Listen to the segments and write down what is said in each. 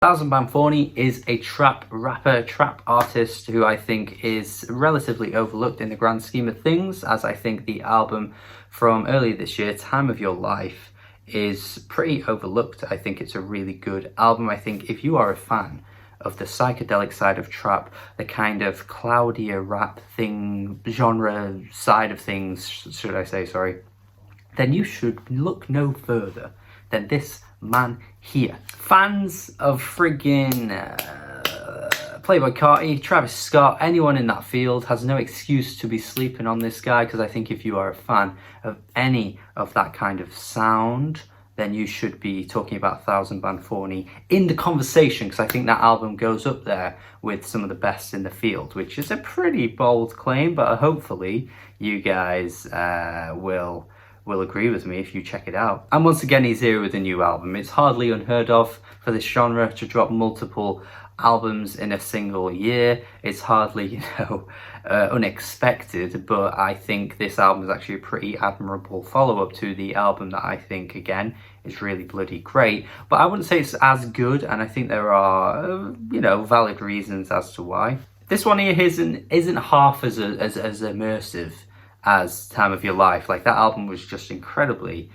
Thouxanbanfauni is a trap rapper, trap artist who I think is relatively overlooked in the grand scheme of things, as I think the album from earlier this year, Time of Your Life, is pretty overlooked. I think it's a really good album. I think if you are a fan of the psychedelic side of trap, the kind of cloudier rap thing, genre side of things, should I say, sorry, then you should look no further than this man here. Fans of friggin' Playboi Carti, Travis Scott, anyone in that field has no excuse to be sleeping on this guy, because I think if you are a fan of any of that kind of sound, then you should be talking about Thouxanbanfauni in the conversation, because I think that album goes up there with some of the best in the field, which is a pretty bold claim, but hopefully you guys will agree with me if you check it out. And once again, he's here with a new album. It's hardly unheard of for this genre to drop multiple albums in a single year. It's hardly, unexpected, but I think this album is actually a pretty admirable follow-up to the album that I think, again, is really bloody great. But I wouldn't say it's as good, and I think there are, valid reasons as to why. This one here isn't half as immersive as Time of Your Life. Like, that album was just incredibly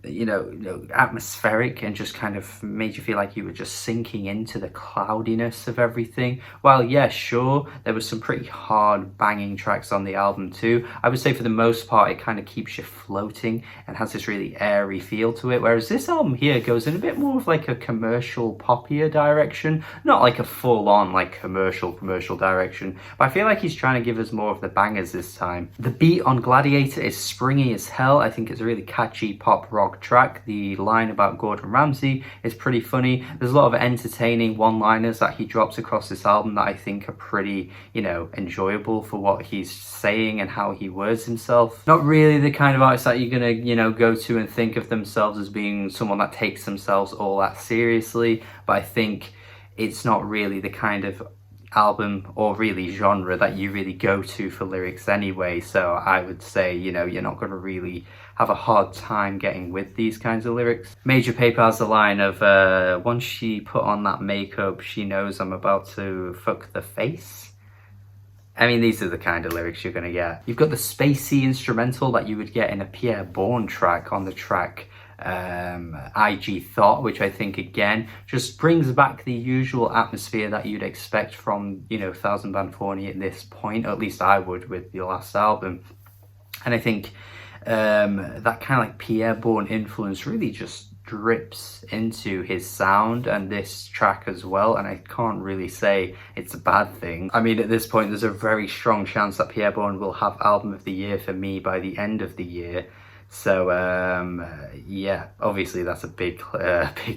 atmospheric and just kind of made you feel like you were just sinking into the cloudiness of everything. While yeah, sure, there was some pretty hard banging tracks on the album too, I would say for the most part it kind of keeps you floating and has this really airy feel to it, whereas this album here goes in a bit more of like a commercial poppier direction, not like a full-on like commercial direction, but I feel like he's trying to give us more of the bangers this time. The beat on Gladiator is springy as hell. I think it's a really catchy pop rock track. The line about Gordon Ramsay is pretty funny. There's a lot of entertaining one-liners that he drops across this album that I think are pretty, enjoyable for what he's saying and how he words himself. Not really the kind of artist that you're gonna, go to and think of themselves as being someone that takes themselves all that seriously, but I think it's not really the kind of album or really genre that you really go to for lyrics anyway, so I would say you're not going to really have a hard time getting with these kinds of lyrics. Major Paper has the line of once she put on that makeup she knows I'm about to fuck the face. I mean, these are the kind of lyrics you're going to get. You've got the spacey instrumental that you would get in a Pierre Bourne track on the track IG Thought, which I think again just brings back the usual atmosphere that you'd expect from Thouxanbanfauni at this point, or at least I would with the last album. And I think that kind of like Pierre Bourne influence really just drips into his sound and this track as well, and I can't really say it's a bad thing. I mean, at this point there's a very strong chance that Pierre Bourne will have album of the year for me by the end of the year. So yeah, obviously that's a big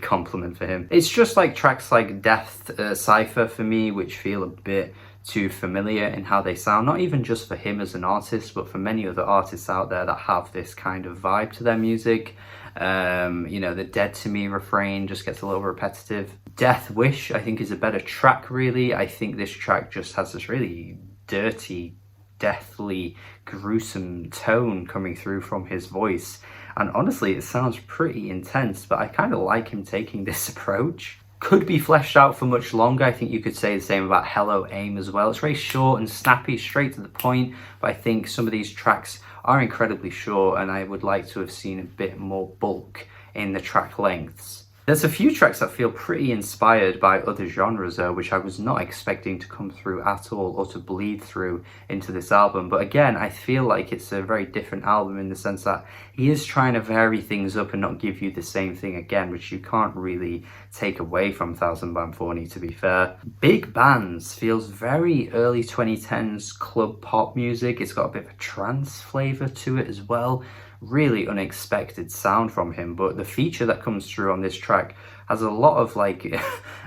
compliment for him. It's just like tracks like Death Cypher for me, which feel a bit too familiar in how they sound, not even just for him as an artist, but for many other artists out there that have this kind of vibe to their music. The Dead to Me refrain just gets a little repetitive. Death Wish I think is a better track, really. I think this track just has this really dirty, deathly, gruesome tone coming through from his voice, and honestly it sounds pretty intense, but I kind of like him taking this approach. Could be fleshed out for much longer. I think you could say the same about Hello Aim as well. It's very short and snappy, straight to the point, but I think some of these tracks are incredibly short and I would like to have seen a bit more bulk in the track lengths. There's a few tracks that feel pretty inspired by other genres though, which I was not expecting to come through at all or to bleed through into this album. But again, I feel like it's a very different album in the sense that he is trying to vary things up and not give you the same thing again, which you can't really take away from Thouxanbanfauni, to be fair. Big Bandz feels very early 2010s club pop music. It's got a bit of a trance flavour to it as well. Really unexpected sound from him, but the feature that comes through on this track has a lot of like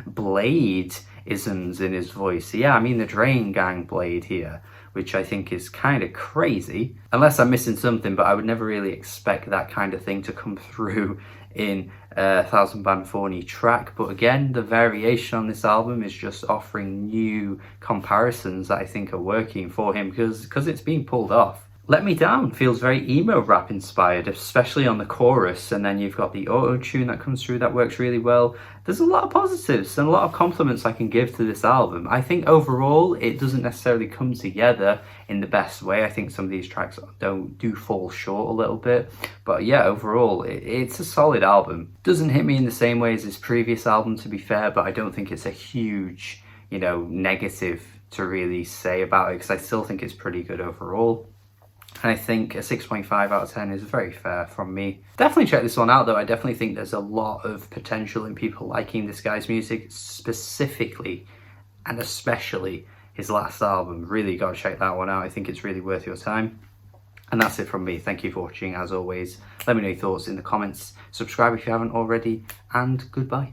Blade isms in his voice. Yeah, I mean the Drain Gang Blade here, which I think is kind of crazy, unless I'm missing something, but I would never really expect that kind of thing to come through in a Thouxanbanfauni track. But again, the variation on this album is just offering new comparisons that I think are working for him because it's being pulled off. Let Me Down feels very emo rap inspired, especially on the chorus, and then you've got the auto-tune that comes through that works really well. There's a lot of positives and a lot of compliments I can give to this album. I think overall it doesn't necessarily come together in the best way. I think some of these tracks do fall short a little bit, but yeah, overall it's a solid album. Doesn't hit me in the same way as his previous album, to be fair, but I don't think it's a huge, you know, negative to really say about it, because I still think it's pretty good overall. And I think a 6.5 out of 10 is very fair from me. Definitely check this one out though. I definitely think there's a lot of potential in people liking this guy's music, specifically and especially his last album. Really got to check that one out. I think it's really worth your time. And that's it from me. Thank you for watching as always. Let me know your thoughts in the comments. Subscribe if you haven't already, and goodbye.